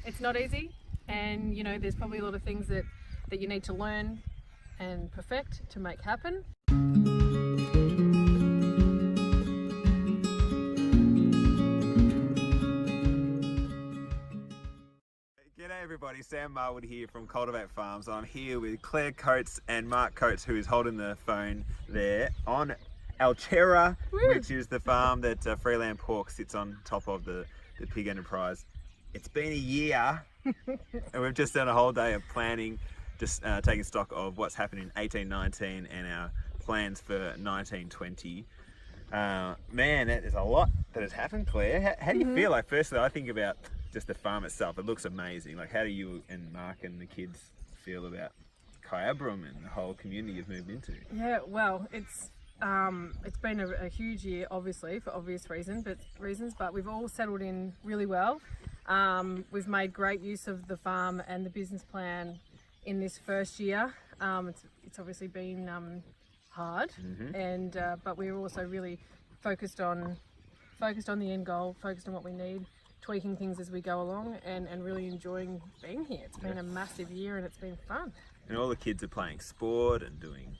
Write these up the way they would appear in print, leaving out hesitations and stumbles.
it's not easy, and you know, there's probably a lot of things that you need to learn and perfect to make happen. G'day everybody, Sam Marwood here from Cultivate Farms. I'm here with Claire Coates and Marc Coates, who is holding the phone there on Altera, which is the farm that Freeland Pork sits on top of, the pig enterprise. It's been a year and we've just done a whole day of planning, just taking stock of what's happened in 18-19 and our plans for 19-20. Man, there's a lot that has happened, Claire. How do you feel? Like, firstly, I think about just the farm itself. It looks amazing. Like, how do you and Marc and the kids feel about Kyabram and the whole community you've moved into? Yeah, well, it's been a huge year, obviously, for obvious reasons, but we've all settled in really well. We've made great use of the farm and the business plan in this first year. It's obviously been hard, and but we're also really focused on the end goal, focused on what we need, tweaking things as we go along, and really enjoying being here. It's been a massive year and it's been fun. And all the kids are playing sport and doing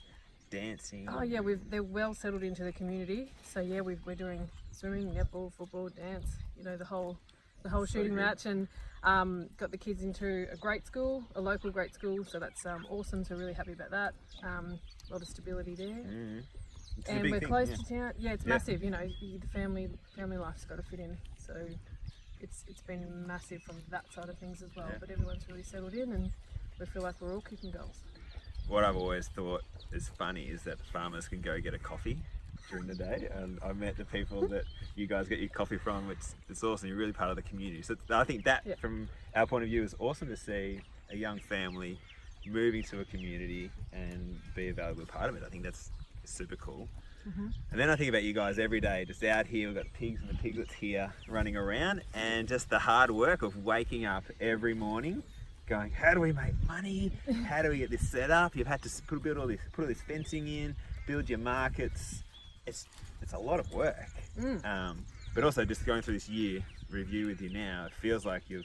dancing. Oh yeah, they're well settled into the community. So yeah, we're doing swimming, netball, football, dance. You know, the whole shooting match, and got the kids into a local great school. So that's awesome. So really happy about that. A lot of stability there. And we're close to town. Yeah, it's massive. You know, the family life's got to fit in. So it's been massive from that side of things as well. But everyone's really settled in, and we feel like we're all kicking goals. What I've always thought is funny is that farmers can go get a coffee during the day, and I met the people that you guys get your coffee from. It's awesome. You're really part of the community. So I think that, from our point of view, is awesome to see a young family moving to a community and be a valuable part of it. I think that's super cool. And then I think about you guys every day, just out here. We've got pigs and the piglets here running around, and just the hard work of waking up every morning going, how do we make money? How do we get this set up? You've had to put all this fencing in, build your markets. It's a lot of work. But also just going through this year review with you now, it feels like you've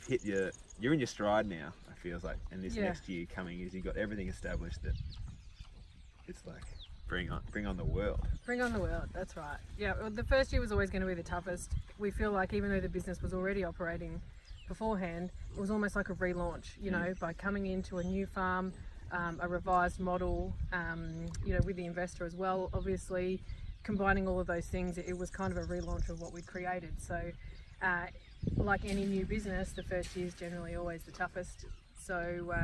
hit you're in your stride now. It feels like, and this next year coming is you've got everything established that it's like bring on the world. Bring on the world. That's right. Yeah. Well, the first year was always going to be the toughest. We feel like even though the business was already operating beforehand, it was almost like a relaunch, you know, by coming into a new farm, a revised model, you know, with the investor as well, obviously combining all of those things. It was kind of a relaunch of what we'd created. So like any new business, the first year is generally always the toughest. So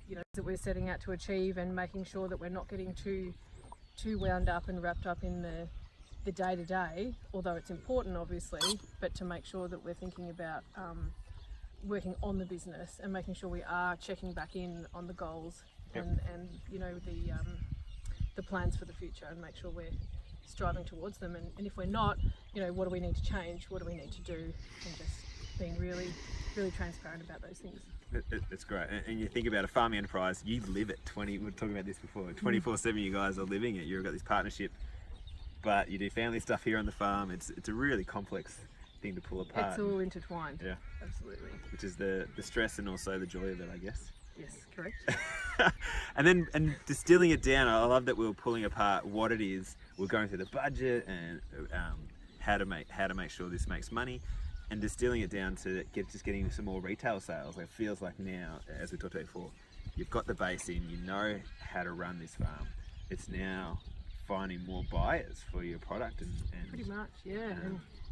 you know, that we're setting out to achieve, and making sure that we're not getting too wound up and wrapped up in the day-to-day, although it's important obviously, but to make sure that we're thinking about working on the business and making sure we are checking back in on the goals and you know, the plans for the future, and make sure we're striving towards them, and if we're not, you know, what do we need to change, what do we need to do, and just being really transparent about those things. It's great. And you think about a farming enterprise, you live it. We were talking about this before, 24/7 you guys are living it. You've got this partnership, but you do family stuff here on the farm. It's a really complex thing to pull apart. It's all intertwined. Yeah, absolutely. Which is the stress and also the joy of it, I guess. Yes, correct. and distilling it down, I love that we were pulling apart what it is. We're going through the budget and how to make sure this makes money, and distilling it down to getting some more retail sales. It feels like now, as we talked about before, you've got the base in, you know how to run this farm. It's now finding more buyers for your product and pretty much,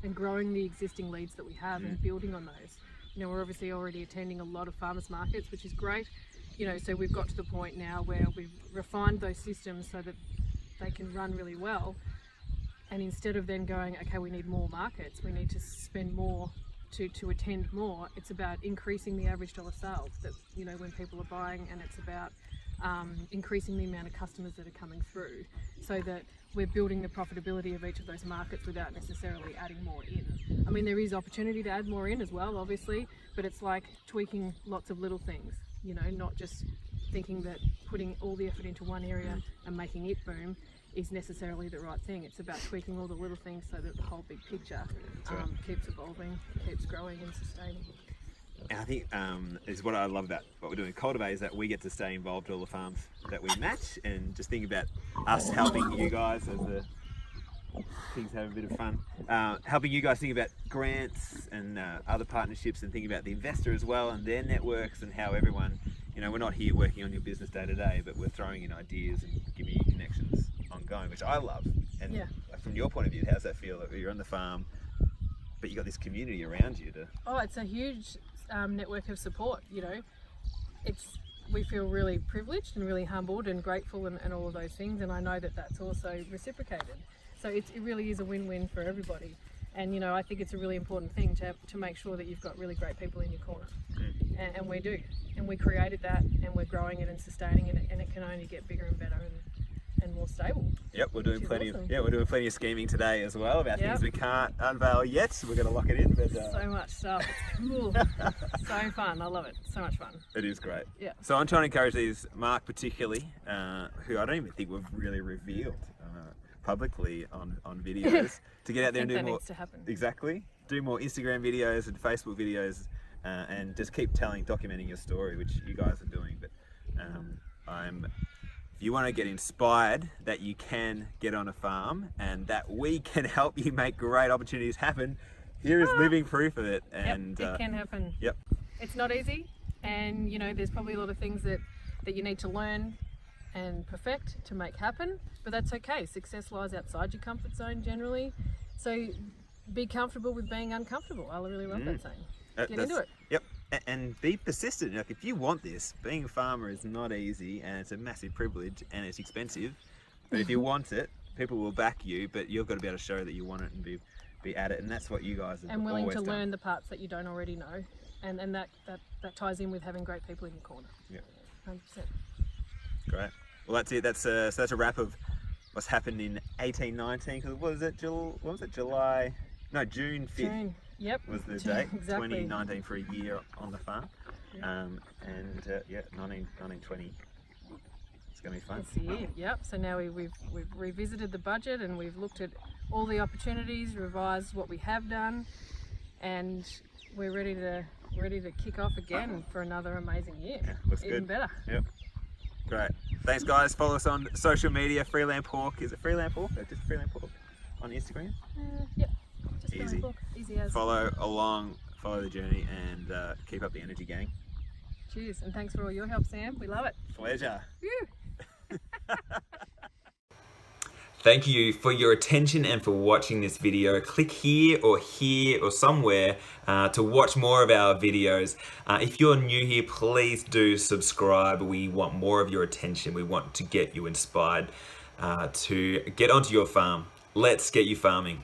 and growing the existing leads that we have and building on those. You know, we're obviously already attending a lot of farmers markets, which is great. You know, so we've got to the point now where we've refined those systems so that they can run really well. And instead of then going, okay, we need more markets, we need to spend more to attend more, it's about increasing the average dollar sales that, you know, when people are buying, and it's about increasing the amount of customers that are coming through, so that we're building the profitability of each of those markets without necessarily adding more in. I mean, there is opportunity to add more in as well, obviously, but it's like tweaking lots of little things, you know, not just thinking that putting all the effort into one area and making it boom is necessarily the right thing. It's about tweaking all the little things so that the whole big picture keeps evolving, keeps growing and sustaining. And I think is what I love about what we're doing at Cultivate is that we get to stay involved with all the farms that we match, and just think about us helping you guys as the pigs have a bit of fun, helping you guys think about grants and other partnerships, and think about the investor as well and their networks, and how everyone, we're not here working on your business day to day, but we're throwing in ideas and giving you connections ongoing, which I love. And from your point of view, how's that feel? That you're on the farm, but you got this community around you to... Oh, it's a huge network of support. We feel really privileged and really humbled and grateful and all of those things, and I know that that's also reciprocated. So it really is a win-win for everybody. And I think it's a really important thing to make sure that you've got really great people in your corner. And we do. And we created that, and we're growing it and sustaining it, and it can only get bigger and better and more stable. Yep, we're doing plenty of scheming today as well about things we can't unveil yet, so we're going to lock it in. But so much stuff. It's cool. So fun. I love it. So much fun. It is great. Yeah. So I'm trying to encourage these, Marc particularly, who I don't even think we've really revealed publicly on videos, to get out there and do more. Needs to happen. Exactly. Do more Instagram videos and Facebook videos, and just keep documenting your story, which you guys are doing. But if you want to get inspired that you can get on a farm and that we can help you make great opportunities happen, here is living proof of it. And it can happen. Yep. It's not easy, and there's probably a lot of things that you need to learn and perfect to make happen, but that's okay. Success lies outside your comfort zone generally, so be comfortable with being uncomfortable. I really love that saying. Get into it. Yep. And be persistent. Like, if you want this, being a farmer is not easy, and it's a massive privilege, and it's expensive, but if you want it, people will back you, but you've got to be able to show that you want it and be at it, and that's what you guys have and willing always to done. learn the parts that you don't already know, and that ties in with having great people in your corner. Yeah. 100%. Great. Well, that's it. That's a wrap of what's happened in 1819. Because what was it? July? No, June 5th. June. Yep. Was the date. Exactly. 2019 for a year on the farm. And 1920. It's going to be fun. That's the year. Yep. So now we've revisited the budget, and we've looked at all the opportunities, revised what we have done, and we're ready to kick off again for another amazing year. Yeah, looks Even good. better. Yep. Great. Thanks, guys. Follow us on social media. Freeland Pork. Is it Freeland Pork? Or just Freeland Pork on Instagram? Yep. Just Easy. Book. Easy as. Follow along. Follow the journey, and keep up the energy, gang. Cheers, and thanks for all your help, Sam. We love it. Pleasure. Woo. Thank you for your attention and for watching this video. Click here or somewhere to watch more of our videos. If you're new here, please do subscribe. We want more of your attention. We want to get you inspired to get onto your farm. Let's get you farming.